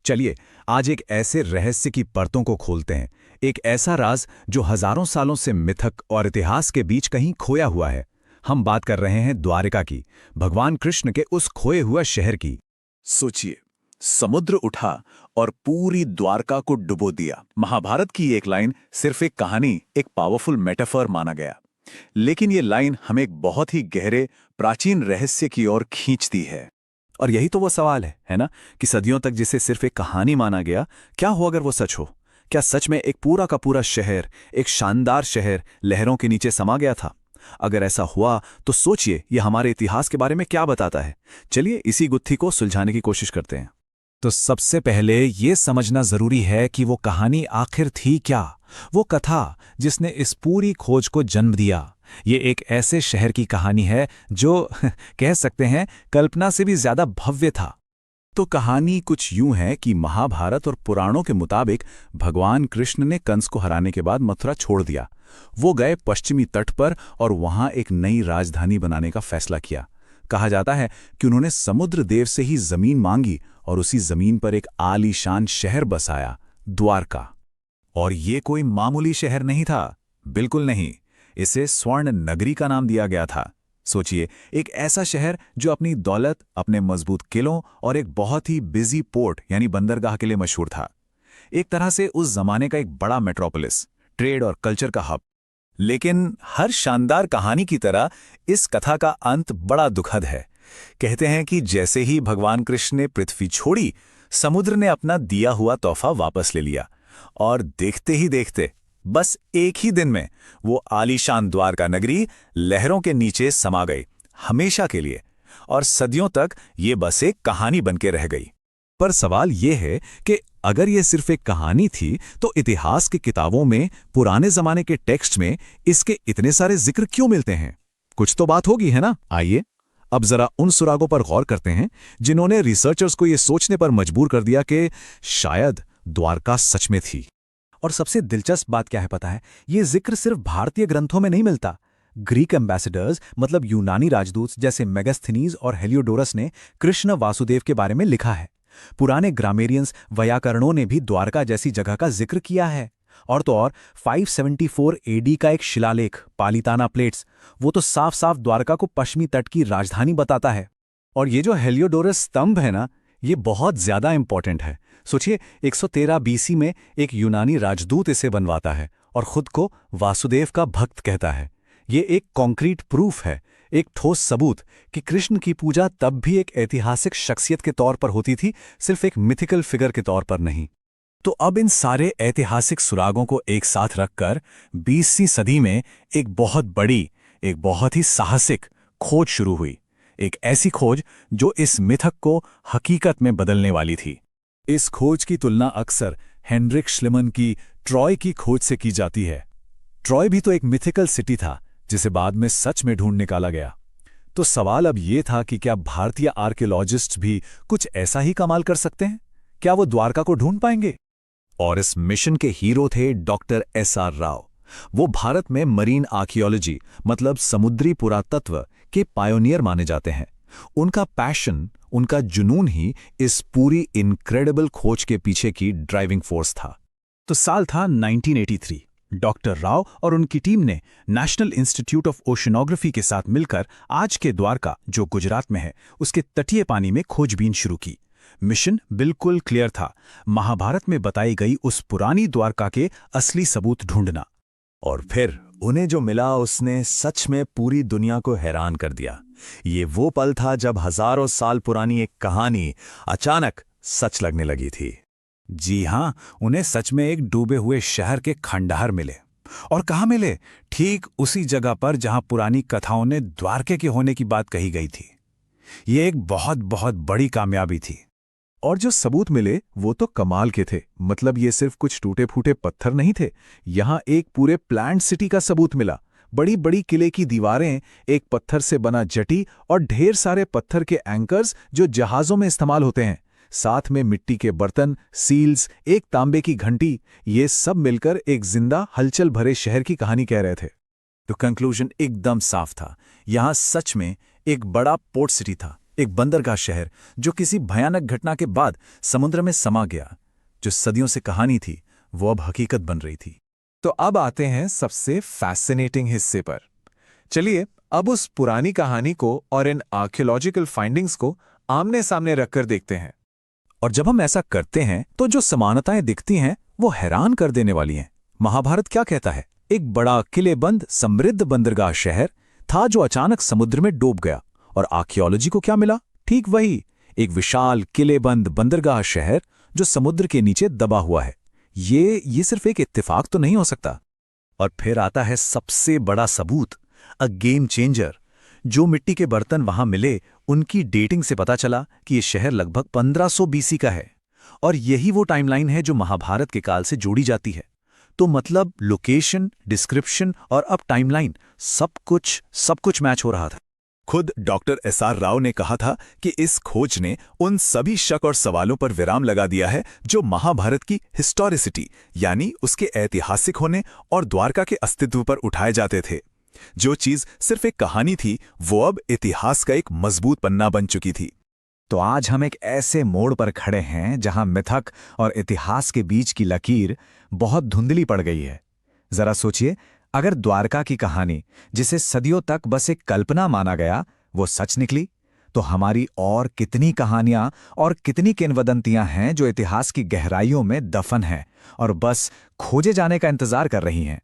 चलिए आज एक ऐसे रहस्य की परतों को खोलते हैं, एक ऐसा राज जो हजारों सालों से मिथक और इतिहास के बीच कहीं खोया हुआ है। हम बात कर रहे हैं द्वारिका की, भगवान कृष्ण के उस खोए हुए शहर की। सोचिए, समुद्र उठा और पूरी द्वारका को डुबो दिया। महाभारत की एक लाइन सिर्फ एक कहानी, एक पावरफुल मेटाफर माना गया, लेकिन ये लाइन हमें एक बहुत ही गहरे प्राचीन रहस्य की ओर खींचती है। और यही तो वो सवाल है ना, कि सदियों तक जिसे सिर्फ एक कहानी माना गया, क्या हो अगर वो सच हो? क्या सच में एक पूरा का पूरा शहर, एक शानदार शहर लहरों के नीचे समा गया था? अगर ऐसा हुआ तो सोचिए ये हमारे इतिहास के बारे में क्या बताता है। चलिए इसी गुत्थी को सुलझाने की कोशिश करते हैं। तो सबसे पहले ये समझना जरूरी है कि वो कहानी आखिर थी क्या, वो कथा जिसने इस पूरी खोज को जन्म दिया। ये एक ऐसे शहर की कहानी है जो कह सकते हैं कल्पना से भी ज्यादा भव्य था। तो कहानी कुछ यूं है कि महाभारत और पुराणों के मुताबिक भगवान कृष्ण ने कंस को हराने के बाद मथुरा छोड़ दिया। वो गए पश्चिमी तट पर और वहां एक नई राजधानी बनाने का फैसला किया। कहा जाता है कि उन्होंने समुद्र देव से ही जमीन मांगी और उसी जमीन पर एक आलीशान शहर बसाया, द्वारका। और ये कोई मामूली शहर नहीं था, बिल्कुल नहीं। इसे स्वर्ण नगरी का नाम दिया गया था। सोचिए, एक ऐसा शहर जो अपनी दौलत, अपने मजबूत किलों और एक बहुत ही बिजी पोर्ट यानी बंदरगाह के लिए मशहूर था। एक तरह से उस जमाने का एक बड़ा मेट्रोपोलिस, ट्रेड और कल्चर का हब। लेकिन हर शानदार कहानी की तरह इस कथा का अंत बड़ा दुखद है। कहते हैं कि जैसे ही भगवान कृष्ण ने पृथ्वी छोड़ी, समुद्र ने अपना दिया हुआ तोहफा वापस ले लिया और देखते ही देखते बस एक ही दिन में वो आलीशान द्वारका नगरी लहरों के नीचे समा गई, हमेशा के लिए। और सदियों तक ये बस एक कहानी बनके रह गई। पर सवाल ये है कि अगर ये सिर्फ एक कहानी थी तो इतिहास की किताबों में, पुराने जमाने के टेक्स्ट में इसके इतने सारे जिक्र क्यों मिलते हैं? कुछ तो बात होगी, है ना? आइए अब जरा उन सुरागों पर गौर करते हैं जिन्होंने रिसर्चर्स को ये सोचने पर मजबूर कर दिया कि शायद द्वारका सच में थी। और सबसे दिलचस्प बात क्या है पता है? ये जिक्र सिर्फ भारतीय ग्रंथों में नहीं मिलता। ग्रीक एम्बेसडर्स मतलब यूनानी राजदूत जैसे मेगास्थनीज और हेलियोडोरस ने कृष्ण वासुदेव के बारे में लिखा है। पुराने ग्रामेरियंस, वैयाकरणों ने भी द्वारका जैसी जगह का जिक्र किया है। और तो और 574 एडी का एक शिलालेख, पालिताना प्लेट्स, वो तो साफ साफ द्वारका को पश्चिमी तट की राजधानी बताता है। और ये जो हेलियोडोरस स्तंभ है ना, ये बहुत ज्यादा इंपॉर्टेंट है। सोचिए, 113 बीसी में एक यूनानी राजदूत इसे बनवाता है और खुद को वासुदेव का भक्त कहता है। ये एक कॉन्क्रीट प्रूफ है, एक ठोस सबूत कि कृष्ण की पूजा तब भी एक ऐतिहासिक शख्सियत के तौर पर होती थी, सिर्फ एक मिथिकल फिगर के तौर पर नहीं। तो अब इन सारे ऐतिहासिक सुरागों को एक साथ रखकर 20वीं सदी में एक बहुत बड़ी, एक बहुत ही साहसिक खोज शुरू हुई। एक ऐसी खोज जो इस मिथक को हकीकत में बदलने वाली थी। इस खोज की तुलना अक्सर हेनरिक श्लिमन की ट्रॉय की खोज से की जाती है। ट्रॉय भी तो एक मिथिकल सिटी था जिसे बाद में सच में ढूंढ निकाला गया। तो सवाल अब ये था कि क्या भारतीय आर्कियोलॉजिस्ट्स भी कुछ ऐसा ही कमाल कर सकते हैं? क्या वो द्वारका को ढूंढ पाएंगे? और इस मिशन के हीरो थे डॉक्टर एस.आर. राव। वो भारत में मरीन आर्कियोलॉजी मतलब समुद्री पुरातत्व के पायोनियर माने जाते हैं। उनका पैशन, उनका जुनून ही इस पूरी इनक्रेडिबल खोज के पीछे की ड्राइविंग फोर्स था। तो साल था 1983। डॉक्टर राव और उनकी टीम ने नेशनल इंस्टीट्यूट ऑफ ओशनोग्राफी के साथ मिलकर आज के द्वारका, जो गुजरात में है, उसके तटीय पानी में खोजबीन शुरू की। मिशन बिल्कुल क्लियर था, महाभारत में बताई गई उस पुरानी द्वारका के असली सबूत ढूंढना। और फिर उन्हें जो मिला उसने सच में पूरी दुनिया को हैरान कर दिया। ये वो पल था जब हजारों साल पुरानी एक कहानी अचानक सच लगने लगी थी। जी हां, उन्हें सच में एक डूबे हुए शहर के खंडहर मिले। और कहाँ मिले? ठीक उसी जगह पर जहां पुरानी कथाओं ने द्वारके के होने की बात कही गई थी। ये एक बहुत बहुत बड़ी कामयाबी थी। और जो सबूत मिले वो तो कमाल के थे। मतलब ये सिर्फ कुछ टूटे फूटे पत्थर नहीं थे, यहां एक पूरे प्लान्ड सिटी का सबूत मिला। बड़ी बड़ी किले की दीवारें, एक पत्थर से बना जटी और ढेर सारे पत्थर के एंकर्स जो जहाजों में इस्तेमाल होते हैं। साथ में मिट्टी के बर्तन, सील्स, एक तांबे की घंटी, ये सब मिलकर एक जिंदा हलचल भरे शहर की कहानी कह रहे थे। तो कंक्लूजन एकदम साफ था, यहां सच में एक बड़ा पोर्ट सिटी था, एक बंदरगाह शहर जो किसी भयानक घटना के बाद समुद्र में समा गया। जो सदियों से कहानी थी वो अब हकीकत बन रही थी। तो अब आते हैं सबसे फैसिनेटिंग हिस्से पर। चलिए अब उस पुरानी कहानी को और इन आर्कियोलॉजिकल फाइंडिंग्स को आमने सामने रखकर देखते हैं। और जब हम ऐसा करते हैं तो जो समानताएं दिखती हैं वो हैरान कर देने वाली हैं। महाभारत क्या कहता है? एक बड़ा किलेबंद समृद्ध बंदरगाह शहर था जो अचानक समुद्र में डूब गया। और आर्कियोलॉजी को क्या मिला? ठीक वही, एक विशाल किलेबंद बंदरगाह शहर जो समुद्र के नीचे दबा हुआ है। ये सिर्फ एक इत्तेफाक तो नहीं हो सकता। और फिर आता है सबसे बड़ा सबूत, अ गेम चेंजर। जो मिट्टी के बर्तन वहां मिले उनकी डेटिंग से पता चला कि ये शहर लगभग 1500 बीसी का है। और यही वो टाइमलाइन है जो महाभारत के काल से जोड़ी जाती है। तो मतलब लोकेशन, डिस्क्रिप्शन और अब टाइमलाइन, सब कुछ मैच हो रहा था। खुद डॉक्टर एसआर राव ने कहा था कि इस खोज ने उन सभी शक और सवालों पर विराम लगा दिया है जो महाभारत की हिस्टोरिसिटी यानी उसके ऐतिहासिक होने और द्वारका के अस्तित्व पर उठाए जाते थे। जो चीज सिर्फ एक कहानी थी वो अब इतिहास का एक मजबूत पन्ना बन चुकी थी। तो आज हम एक ऐसे मोड़ पर खड़े हैं जहां मिथक और इतिहास के बीच की लकीर बहुत धुंधली पड़ गई है। जरा सोचिए, अगर द्वारका की कहानी, जिसे सदियों तक बस एक कल्पना माना गया, वो सच निकली, तो हमारी और कितनी कहानियां और कितनी किंवदंतियां हैं जो इतिहास की गहराइयों में दफन हैं और बस खोजे जाने का इंतजार कर रही हैं।